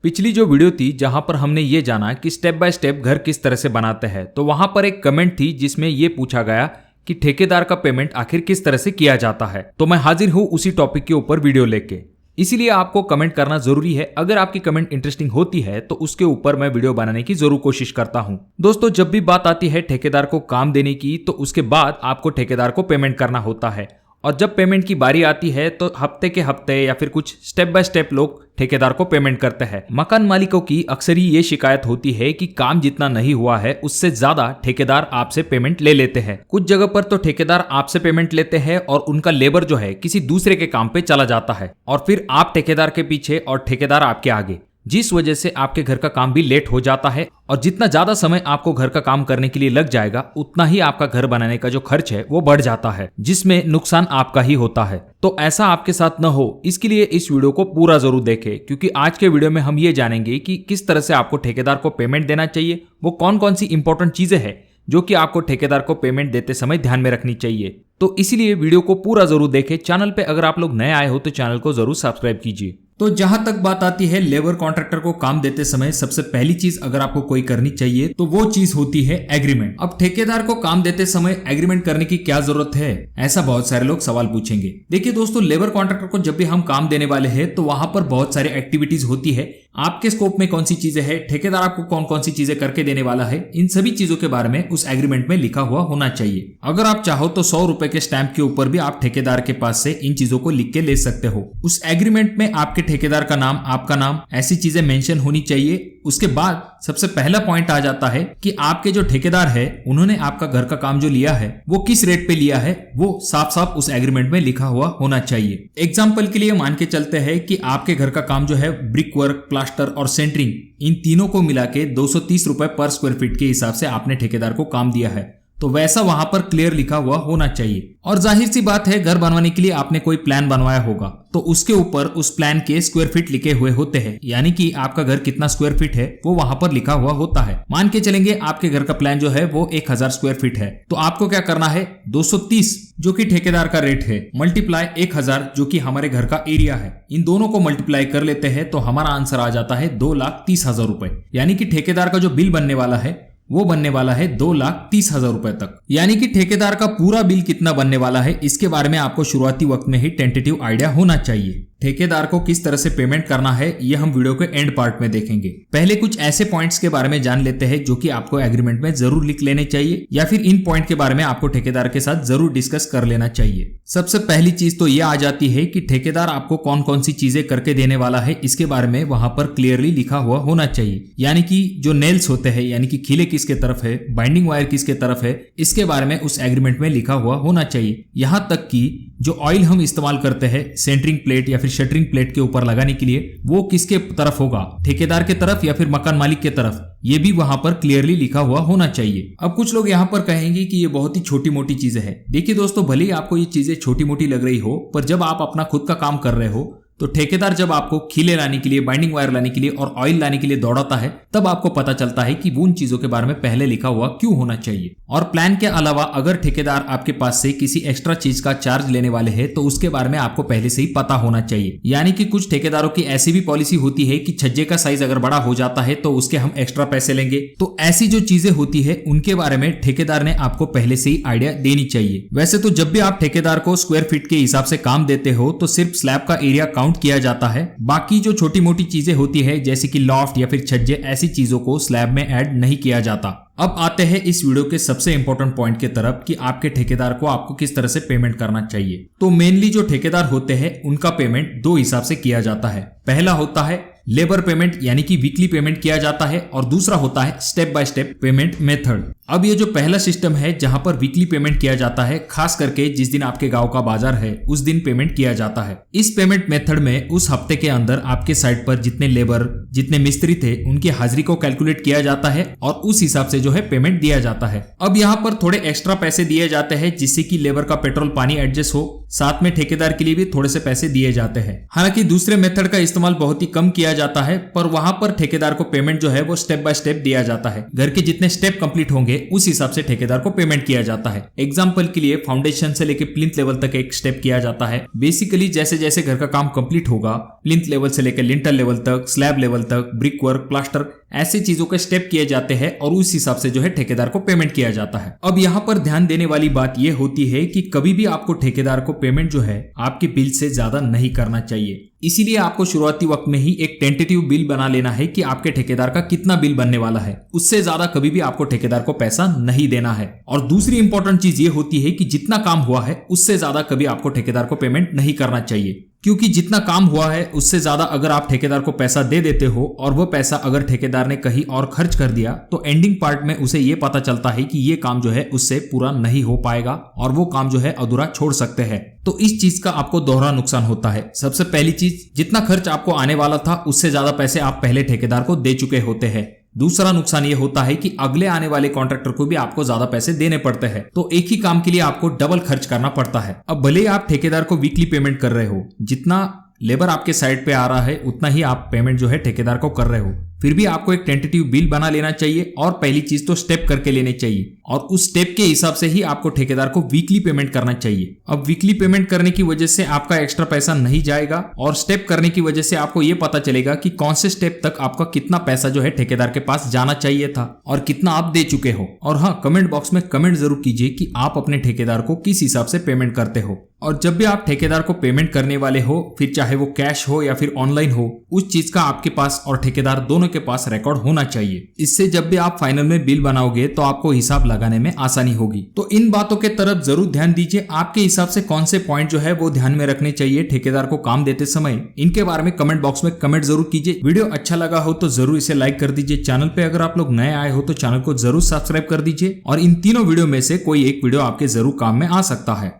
पिछली जो वीडियो थी जहां पर हमने ये जाना कि स्टेप बाय स्टेप घर किस तरह से बनाते हैं, तो वहां पर एक कमेंट थी जिसमें ये पूछा गया कि ठेकेदार का पेमेंट आखिर किस तरह से किया जाता है। तो मैं हाजिर हूं उसी टॉपिक के ऊपर वीडियो लेके। इसीलिए आपको कमेंट करना जरूरी है। अगर आपकी कमेंट इंटरेस्टिंग होती है तो उसके ऊपर मैं वीडियो बनाने की जरूर कोशिश करता हूं। दोस्तों, जब भी बात आती है ठेकेदार को काम देने की, तो उसके बाद आपको ठेकेदार को पेमेंट करना होता है। और जब पेमेंट की बारी आती है तो हफ्ते के हफ्ते या फिर कुछ स्टेप बाय स्टेप लोग ठेकेदार को पेमेंट करते हैं। मकान मालिकों की अक्सर ही ये शिकायत होती है कि काम जितना नहीं हुआ है उससे ज्यादा ठेकेदार आपसे पेमेंट ले लेते हैं। कुछ जगह पर तो ठेकेदार आपसे पेमेंट लेते हैं और उनका लेबर जो है किसी दूसरे के काम पे चला जाता है और फिर आप ठेकेदार के पीछे और ठेकेदार आपके आगे, जिस वजह से आपके घर का काम भी लेट हो जाता है। और जितना ज्यादा समय आपको घर का काम करने के लिए लग जाएगा उतना ही आपका घर बनाने का जो खर्च है वो बढ़ जाता है, जिसमें नुकसान आपका ही होता है। तो ऐसा आपके साथ न हो, इसके लिए इस वीडियो को पूरा जरूर देखें, क्योंकि आज के वीडियो में हम ये जानेंगे कि किस तरह से आपको ठेकेदार को पेमेंट देना चाहिए, वो कौन कौन सी इंपॉर्टेंट चीजें हैं जो कि आपको ठेकेदार को पेमेंट देते समय ध्यान में रखनी चाहिए। तो इसीलिए वीडियो को पूरा जरूर देखें। चैनल पे अगर आप लोग नए आए हो तो चैनल को जरूर सब्सक्राइब कीजिए। तो जहां तक बात आती है लेबर कॉन्ट्रैक्टर को काम देते समय, सबसे पहली चीज अगर आपको कोई करनी चाहिए तो वो चीज होती है एग्रीमेंट। अब ठेकेदार को काम देते समय एग्रीमेंट करने की क्या जरूरत है, ऐसा बहुत सारे लोग सवाल पूछेंगे। देखिए दोस्तों, लेबर कॉन्ट्रैक्टर को जब भी हम काम देने वाले हैं तो वहां पर बहुत सारी एक्टिविटीज होती है। आपके स्कोप में कौन सी चीजें हैं, ठेकेदार आपको कौन कौन सी चीजें करके देने वाला है, इन सभी चीजों के बारे में उस एग्रीमेंट में लिखा हुआ होना चाहिए। अगर आप चाहो तो 100 रुपए के स्टैंप के ऊपर भी आप ठेकेदार के पास से इन चीजों को लिख के ले सकते हो। उस एग्रीमेंट में आपके ठेकेदार का नाम, आपका नाम, ऐसी चीजें मेंशन होनी चाहिए। उसके बाद सबसे पहला पॉइंट आ जाता है कि आपके जो ठेकेदार है उन्होंने आपका घर का काम जो लिया है वो किस रेट पे लिया है, वो साफ साफ उस एग्रीमेंट में लिखा हुआ होना चाहिए। एग्जाम्पल के लिए मान के चलते हैं कि आपके घर का काम जो है ब्रिक वर्क, प्लास्टर और सेंटरिंग, इन तीनों को मिला के 230 रुपए पर स्क्वायर फीट के हिसाब से आपने ठेकेदार को काम दिया है, तो वैसा वहां पर क्लियर लिखा हुआ होना चाहिए। और जाहिर सी बात है, घर बनवाने के लिए आपने कोई प्लान बनवाया होगा तो उसके ऊपर उस प्लान के स्क्वायर फीट लिखे हुए होते हैं, यानी कि आपका घर कितना स्क्वायर फीट है वो वहां पर लिखा हुआ होता है। मान के चलेंगे आपके घर का प्लान जो है वो 1000 स्क्वायर फीट है, तो आपको क्या करना है, 230 जो कि ठेकेदार का रेट है मल्टीप्लाई 1000 जो कि हमारे घर का एरिया है, इन दोनों को मल्टीप्लाई कर लेते हैं तो हमारा आंसर आ जाता है 2,30,000 रुपए। यानी कि ठेकेदार का जो बिल बनने वाला है वो बनने वाला है 2,30,000 रुपए तक। यानी कि ठेकेदार का पूरा बिल कितना बनने वाला है इसके बारे में आपको शुरुआती वक्त में ही टेंटेटिव आइडिया होना चाहिए। ठेकेदार को किस तरह से पेमेंट करना है ये हम वीडियो के एंड पार्ट में देखेंगे। पहले कुछ ऐसे पॉइंट्स के बारे में जान लेते हैं जो कि आपको एग्रीमेंट में जरूर लिख लेने चाहिए, या फिर इन पॉइंट के बारे में आपको ठेकेदार के साथ जरूर डिस्कस कर लेना चाहिए। सबसे पहली चीज तो ये आ जाती है कि ठेकेदार आपको कौन कौन सी चीजें करके देने वाला है इसके बारे में वहां पर क्लियरली लिखा हुआ होना चाहिए। यानी कि जो नेल्स होते हैं, यानी कि खीले किसके तरफ है, बाइंडिंग वायर किसके तरफ है, इसके बारे में उस एग्रीमेंट में लिखा हुआ होना चाहिए। यहां तक कि जो ऑयल हम इस्तेमाल करते हैं सेंटरिंग प्लेट या फिर शटरिंग प्लेट के ऊपर लगाने के लिए, वो किसके तरफ होगा, ठेकेदार के तरफ या फिर मकान मालिक के तरफ, ये भी वहां पर क्लियरली लिखा हुआ होना चाहिए। अब कुछ लोग यहाँ पर कहेंगे कि ये बहुत ही छोटी मोटी चीजें हैं। देखिए दोस्तों, भले ही आपको ये चीजें छोटी मोटी लग रही हो, पर जब आप अपना खुद का काम कर रहे हो तो ठेकेदार जब आपको खीले लाने के लिए, बाइंडिंग वायर लाने के लिए और ऑयल लाने के लिए दौड़ाता है, तब आपको पता चलता है कि उन चीजों के बारे में पहले लिखा हुआ क्यों होना चाहिए। और प्लान के अलावा अगर ठेकेदार आपके पास से किसी एक्स्ट्रा चीज का चार्ज लेने वाले हैं तो उसके बारे में आपको पहले से ही पता होना चाहिए। यानी कि कुछ ठेकेदारों की ऐसी भी पॉलिसी होती है कि छज्जे का साइज अगर बड़ा हो जाता है तो उसके हम एक्स्ट्रा पैसे लेंगे। तो ऐसी जो चीजें होती है उनके बारे में ठेकेदार ने आपको पहले से ही आइडिया देनी चाहिए। वैसे तो जब भी आप ठेकेदार को स्क्वायर फीट के हिसाब से काम देते हो तो सिर्फ स्लैब का एरिया काउंट किया जाता है, बाकी जो छोटी मोटी चीजें होती है जैसे कि लॉफ्ट या फिर छज्जे, ऐसी चीजों को स्लैब में ऐड नहीं किया जाता। अब आते हैं इस वीडियो के सबसे इंपॉर्टेंट पॉइंट की तरफ कि आपके ठेकेदार को आपको किस तरह से पेमेंट करना चाहिए। तो मेनली जो ठेकेदार होते हैं उनका पेमेंट दो हिसाब से किया जाता है। पहला होता है लेबर पेमेंट, यानी कि वीकली पेमेंट किया जाता है, और दूसरा होता है step by step payment method. अब ये जो पहला सिस्टम है जहां पर वीकली पेमेंट किया जाता है, खास करके जिस दिन आपके गांव का बाजार है उस दिन पेमेंट किया जाता है। इस पेमेंट मेथड में उस हफ्ते के अंदर आपके साइट पर जितने लेबर, जितने मिस्त्री थे उनकी हाजिरी को कैलकुलेट किया जाता है और उस हिसाब से जो है पेमेंट दिया जाता है। अब यहाँ पर थोड़े एक्स्ट्रा पैसे दिए जाते हैं जिससे कि लेबर का पेट्रोल पानी एडजस्ट हो, साथ में ठेकेदार के लिए भी थोड़े से पैसे दिए जाते हैं। हालांकि दूसरे मेथड का इस्तेमाल बहुत ही कम किया जाता है, पर वहां पर ठेकेदार को पेमेंट जो है वो स्टेप बाय स्टेप दिया जाता है। घर के जितने स्टेप कंप्लीट होंगे है उस हिसाब से ठेकेदार को पेमेंट किया जाता है। एग्जाम्पल के लिए फाउंडेशन से लेकर प्लिंथ लेवल तक एक स्टेप किया जाता है। बेसिकली जैसे जैसे घर का काम कंप्लीट होगा, प्लिंथ लेवल से लेकर लिंटर लेवल तक, स्लैब लेवल तक, ब्रिक वर्क, प्लास्टर, ऐसी चीजों के स्टेप किए जाते हैं और उस हिसाब से जो है ठेकेदार को पेमेंट किया जाता है। अब यहाँ पर ध्यान देने वाली बात यह होती है कि कभी भी आपको ठेकेदार को पेमेंट जो है आपके बिल से ज्यादा नहीं करना चाहिए। इसीलिए आपको शुरुआती वक्त में ही एक टेंटेटिव बिल बना लेना है कि आपके ठेकेदार का कितना बिल बनने वाला है। उससे ज्यादा कभी भी आपको ठेकेदार को पैसा नहीं देना है। और दूसरी इंपॉर्टेंट चीज ये होती है कि जितना काम हुआ है उससे ज्यादा कभी आपको ठेकेदार को पेमेंट नहीं करना चाहिए, क्योंकि जितना काम हुआ है उससे ज्यादा अगर आप ठेकेदार को पैसा दे देते हो और वो पैसा अगर ठेकेदार ने कहीं और खर्च कर दिया तो एंडिंग पार्ट में उसे ये पता चलता है कि ये काम जो है उससे पूरा नहीं हो पाएगा और वो काम जो है अधूरा छोड़ सकते हैं। तो इस चीज का आपको दोहरा नुकसान होता है। सबसे पहली चीज, जितना खर्च आपको आने वाला था उससे ज्यादा पैसे आप पहले ठेकेदार को दे चुके होते हैं। दूसरा नुकसान ये होता है कि अगले आने वाले कॉन्ट्रैक्टर को भी आपको ज्यादा पैसे देने पड़ते हैं, तो एक ही काम के लिए आपको डबल खर्च करना पड़ता है। अब भले ही आप ठेकेदार को वीकली पेमेंट कर रहे हो, जितना लेबर आपके साइड पे आ रहा है उतना ही आप पेमेंट जो है ठेकेदार को कर रहे हो, फिर भी आपको एक टेंटेटिव बिल बना लेना चाहिए और पहली चीज तो स्टेप करके लेने चाहिए और उस स्टेप के हिसाब से ही आपको ठेकेदार को वीकली पेमेंट करना चाहिए। अब वीकली पेमेंट करने की वजह से आपका एक्स्ट्रा पैसा नहीं जाएगा और स्टेप करने की वजह से आपको ये पता चलेगा कि कौन से स्टेप तक आपका कितना पैसा जो है ठेकेदार के पास जाना चाहिए था और कितना आप दे चुके हो। और हाँ, कमेंट बॉक्स में कमेंट जरूर कीजिए कि आप अपने ठेकेदार को किस हिसाब से पेमेंट करते हो। और जब भी आप ठेकेदार को पेमेंट करने वाले हो, फिर चाहे वो कैश हो या फिर ऑनलाइन हो, उस चीज का आपके पास और ठेकेदार दोनों के पास रिकॉर्ड होना चाहिए। इससे जब भी आप फाइनल में बिल बनाओगे तो आपको हिसाब लगाने में आसानी होगी। तो इन बातों के तरफ जरूर ध्यान दीजिए। आपके हिसाब से कौन से पॉइंट जो है वो ध्यान में रखने चाहिए ठेकेदार को काम देते समय, इनके बारे में कमेंट बॉक्स में कमेंट जरूर कीजिए। वीडियो अच्छा लगा हो तो जरूर इसे लाइक कर दीजिए। चैनल पे अगर आप लोग नए आए हो तो चैनल को जरूर सब्सक्राइब कर दीजिए और इन तीनों वीडियो में से कोई एक वीडियो आपके जरूर काम में आ सकता है।